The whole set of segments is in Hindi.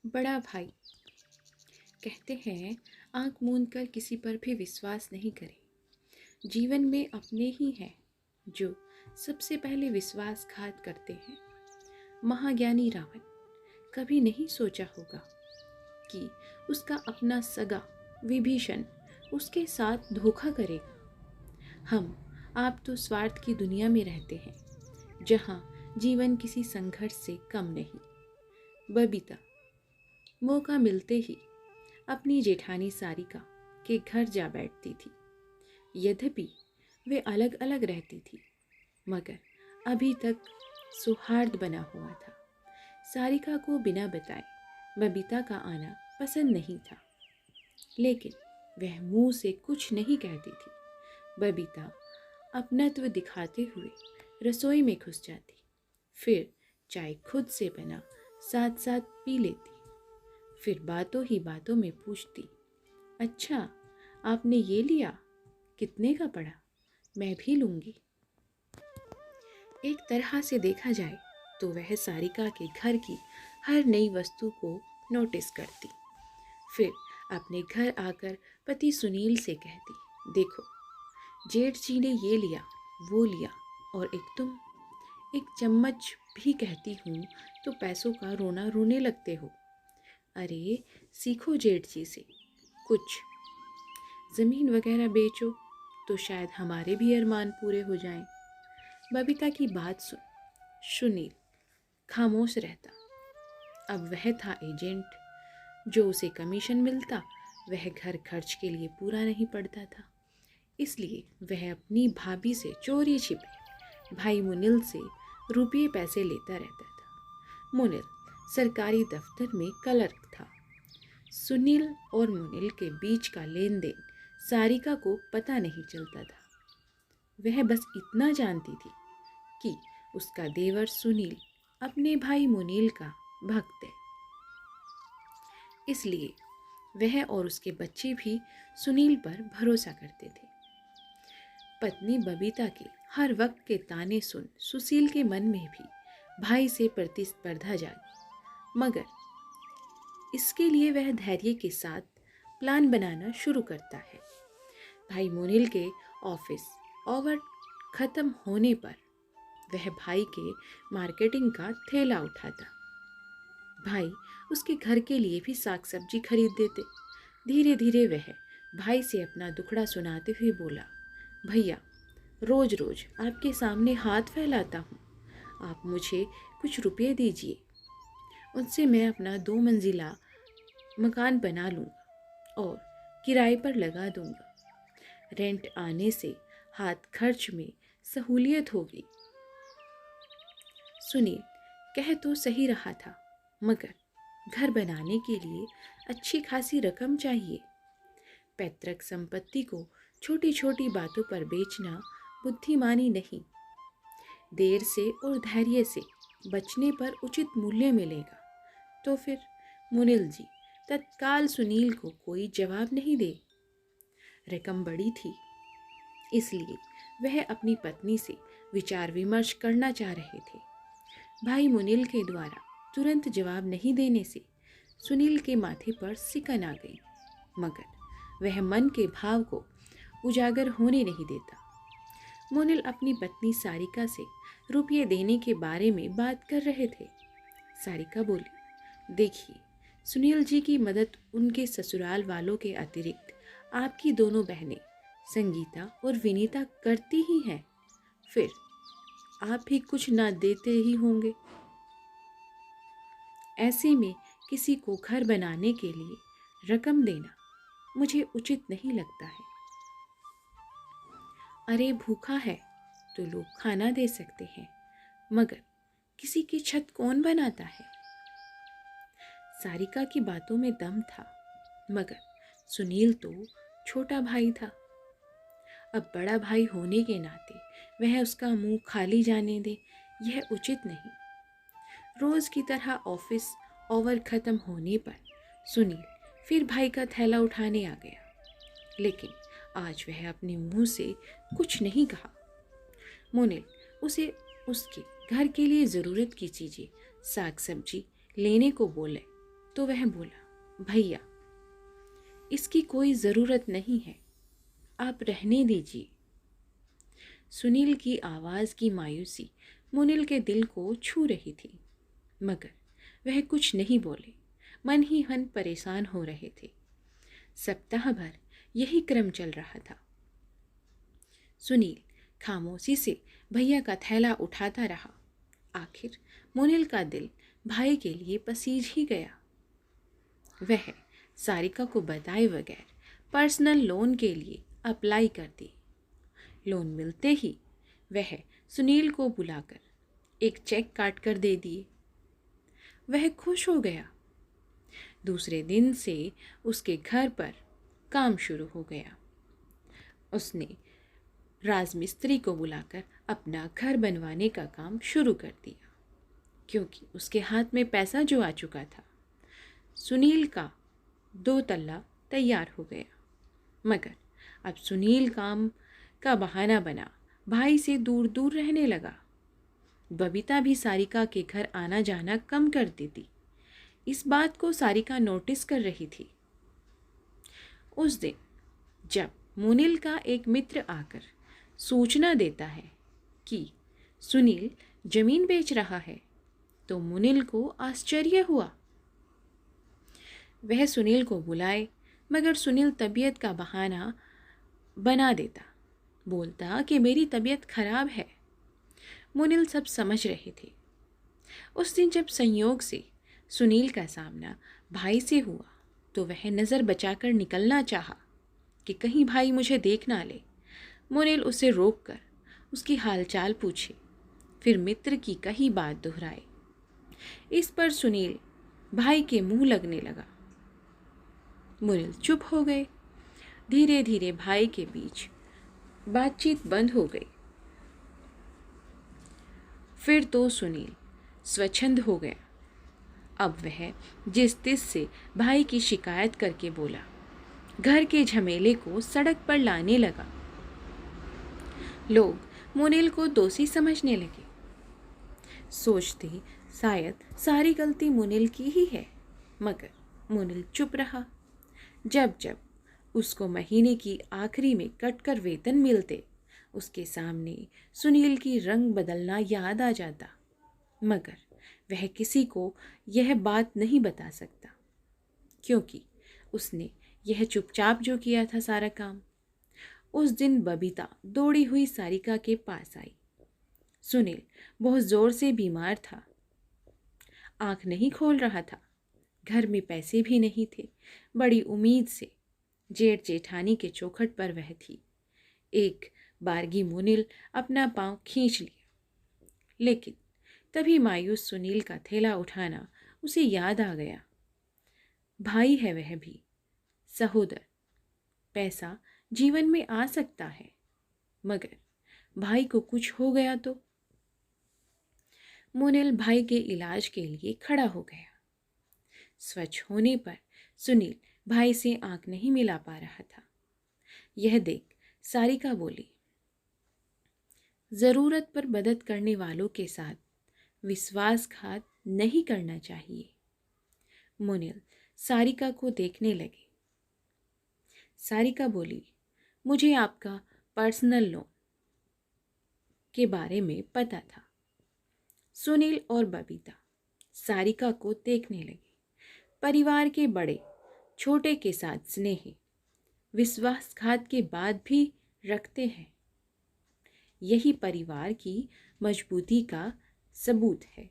बड़ा भाई कहते हैं, आंख मूंद कर किसी पर भी विश्वास नहीं करें। जीवन में अपने ही हैं जो सबसे पहले विश्वासघात करते हैं। महाज्ञानी रावण कभी नहीं सोचा होगा कि उसका अपना सगा विभीषण उसके साथ धोखा करेगा। हम आप तो स्वार्थ की दुनिया में रहते हैं, जहाँ जीवन किसी संघर्ष से कम नहीं। बबीता मौका मिलते ही अपनी जेठानी सारिका के घर जा बैठती थी। यद्यपि वे अलग अलग रहती थी, मगर अभी तक सौहार्द बना हुआ था। सारिका को बिना बताए बबीता का आना पसंद नहीं था, लेकिन वह मुंह से कुछ नहीं कहती थी। बबीता अपनत्व दिखाते हुए रसोई में घुस जाती, फिर चाय खुद से बना साथ साथ पी लेती, फिर बातों ही बातों में पूछती, अच्छा आपने ये लिया, कितने का पड़ा, मैं भी लूँगी। एक तरह से देखा जाए तो वह सारिका के घर की हर नई वस्तु को नोटिस करती, फिर अपने घर आकर पति सुनील से कहती, देखो जेठ जी ने ये लिया वो लिया, और एक तुम एक चम्मच भी कहती हूँ तो पैसों का रोना रोने लगते हो। अरे सीखो जेठ जी से, कुछ ज़मीन वगैरह बेचो तो शायद हमारे भी अरमान पूरे हो जाएं। बबीता की बात सुन सुनील खामोश रहता। अब वह था एजेंट, जो उसे कमीशन मिलता वह घर खर्च के लिए पूरा नहीं पड़ता था। इसलिए वह अपनी भाभी से चोरी छिपे भाई मुनिल से रुपये पैसे लेता रहता था। मुनिल सरकारी दफ्तर में क्लर्क था। सुनील और मुनिल के बीच का लेन देन सारिका को पता नहीं चलता था। वह बस इतना जानती थी कि उसका देवर सुनील अपने भाई मुनील का भक्त है, इसलिए वह और उसके बच्चे भी सुनील पर भरोसा करते थे। पत्नी बबीता के हर वक्त के ताने सुन सुशील के मन में भी भाई से प्रतिस्पर्धा जागी, मगर इसके लिए वह धैर्य के साथ प्लान बनाना शुरू करता है। भाई मुनील के ऑफिस ओवर खत्म होने पर वह भाई के मार्केटिंग का थैला उठाता। भाई उसके घर के लिए भी साग सब्जी खरीद देते। धीरे धीरे वह भाई से अपना दुखड़ा सुनाते हुए बोला, भैया रोज रोज आपके सामने हाथ फैलाता हूँ, आप मुझे कुछ रुपये दीजिए, उनसे मैं अपना 2 मंजिला मकान बना लूँगा और किराए पर लगा दूँगा। रेंट आने से हाथ खर्च में सहूलियत होगी। सुनील कह तो सही रहा था, मगर घर बनाने के लिए अच्छी खासी रकम चाहिए। पैतृक संपत्ति को छोटी छोटी बातों पर बेचना बुद्धिमानी नहीं। देर से और धैर्य से बचने पर उचित मूल्य मिलेगा। तो फिर मुनिल जी तत्काल सुनील को कोई जवाब नहीं दे। रकम बड़ी थी, इसलिए वह अपनी पत्नी से विचार विमर्श करना चाह रहे थे। भाई मुनील के द्वारा तुरंत जवाब नहीं देने से सुनील के माथे पर सिकन आ गई, मगर वह मन के भाव को उजागर होने नहीं देता। मुनील अपनी पत्नी सारिका से रुपये देने के बारे में बात कर रहे थे। सारिका बोली, देखिए सुनील जी की मदद उनके ससुराल वालों के अतिरिक्त आपकी दोनों बहनें संगीता और विनीता करती ही हैं, फिर आप भी कुछ ना देते ही होंगे। ऐसे में किसी को घर बनाने के लिए रकम देना मुझे उचित नहीं लगता है। अरे भूखा है तो लोग खाना दे सकते हैं, मगर किसी की छत कौन बनाता है। सारिका की बातों में दम था, मगर सुनील तो छोटा भाई था। अब बड़ा भाई होने के नाते वह उसका मुंह खाली जाने दे, यह उचित नहीं। रोज की तरह ऑफिस ओवर खत्म होने पर सुनील फिर भाई का थैला उठाने आ गया, लेकिन आज वह अपने मुंह से कुछ नहीं कहा। मुनील उसे उसके घर के लिए ज़रूरत की चीज़ें साग सब्जी लेने को बोले तो वह बोला, भैया इसकी कोई ज़रूरत नहीं है, आप रहने दीजिए। सुनील की आवाज़ की मायूसी मुनिल के दिल को छू रही थी, मगर वह कुछ नहीं बोले, मन ही मन परेशान हो रहे थे। सप्ताह भर यही क्रम चल रहा था। सुनील खामोशी से भैया का थैला उठाता रहा। आखिर मुनिल का दिल भाई के लिए पसीज ही गया। वह सारिका को बताए बगैर पर्सनल लोन के लिए अप्लाई कर दी। लोन मिलते ही वह सुनील को बुलाकर एक चेक काट कर दे दिए। वह खुश हो गया। दूसरे दिन से उसके घर पर काम शुरू हो गया। उसने राजमिस्त्री को बुलाकर अपना घर बनवाने का काम शुरू कर दिया, क्योंकि उसके हाथ में पैसा जो आ चुका था। सुनील का 2 तल्ला तैयार हो गया, मगर अब सुनील काम का बहाना बना भाई से दूर दूर रहने लगा। बबीता भी सारिका के घर आना जाना कम कर देती। इस बात को सारिका नोटिस कर रही थी। उस दिन जब मुनिल का एक मित्र आकर सूचना देता है कि सुनील जमीन बेच रहा है, तो मुनिल को आश्चर्य हुआ। वह सुनील को बुलाए, मगर सुनील तबीयत का बहाना बना देता, बोलता कि मेरी तबीयत खराब है। मुनिल सब समझ रहे थे। उस दिन जब संयोग से सुनील का सामना भाई से हुआ, तो वह नज़र बचाकर निकलना चाहा कि कहीं भाई मुझे देख ना ले। मुनिल उसे रोककर उसकी हालचाल पूछे, फिर मित्र की कही बात दोहराए। इस पर सुनील भाई के मुंह लगने लगा। मुनिल चुप हो गए। धीरे धीरे भाई के बीच बातचीत बंद हो गई। फिर तो सुनील स्वच्छंद हो गया। अब वह जिस तिस से भाई की शिकायत करके बोला, घर के झमेले को सड़क पर लाने लगा। लोग मुनिल को दोषी समझने लगे, सोचते शायद सारी गलती मुनिल की ही है, मगर मुनिल चुप रहा। जब जब उसको महीने की आखिरी में कटकर वेतन मिलते, उसके सामने सुनील की रंग बदलना याद आ जाता, मगर वह किसी को यह बात नहीं बता सकता, क्योंकि उसने यह चुपचाप जो किया था सारा काम। उस दिन बबीता दौड़ी हुई सारिका के पास आई। सुनील बहुत जोर से बीमार था, आंख नहीं खोल रहा था। घर में पैसे भी नहीं थे। बड़ी उम्मीद से जेठ जेठानी के चौखट पर वह थी। एक बारगी मुनिल अपना पांव खींच लिया, लेकिन तभी मायूस सुनील का थैला उठाना उसे याद आ गया। भाई है वह भी, सहोदर। पैसा जीवन में आ सकता है, मगर भाई को कुछ हो गया तो? मुनिल भाई के इलाज के लिए खड़ा हो गया। स्वच्छ होने पर सुनील भाई से आंख नहीं मिला पा रहा था। यह देख सारिका बोली, जरूरत पर मदद करने वालों के साथ विश्वासघात नहीं करना चाहिए। मुनिल सारिका को देखने लगे। सारिका बोली, मुझे आपका पर्सनल लोन के बारे में पता था। सुनील और बबीता सारिका को देखने लगे। परिवार के बड़े छोटे के साथ स्नेह विश्वासघात के बाद भी रखते हैं। यही परिवार की मजबूती का सबूत है।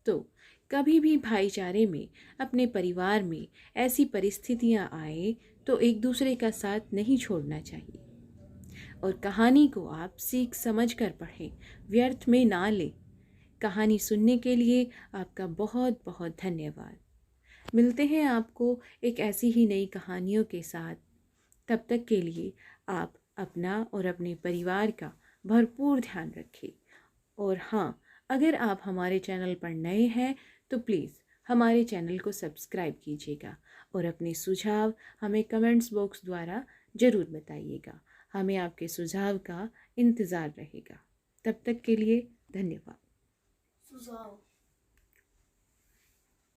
तो कभी भी भाईचारे में, अपने परिवार में ऐसी परिस्थितियां आए तो एक दूसरे का साथ नहीं छोड़ना चाहिए। और कहानी को आप सीख समझ कर पढ़ें, व्यर्थ में ना लें। कहानी सुनने के लिए आपका बहुत बहुत धन्यवाद। मिलते हैं आपको एक ऐसी ही नई कहानियों के साथ। तब तक के लिए आप अपना और अपने परिवार का भरपूर ध्यान रखें। और हाँ, अगर आप हमारे चैनल पर नए हैं तो प्लीज़ हमारे चैनल को सब्सक्राइब कीजिएगा और अपने सुझाव हमें कमेंट्स बॉक्स द्वारा ज़रूर बताइएगा। हमें आपके सुझाव का इंतज़ार रहेगा। तब तक के लिए धन्यवाद। सुझाव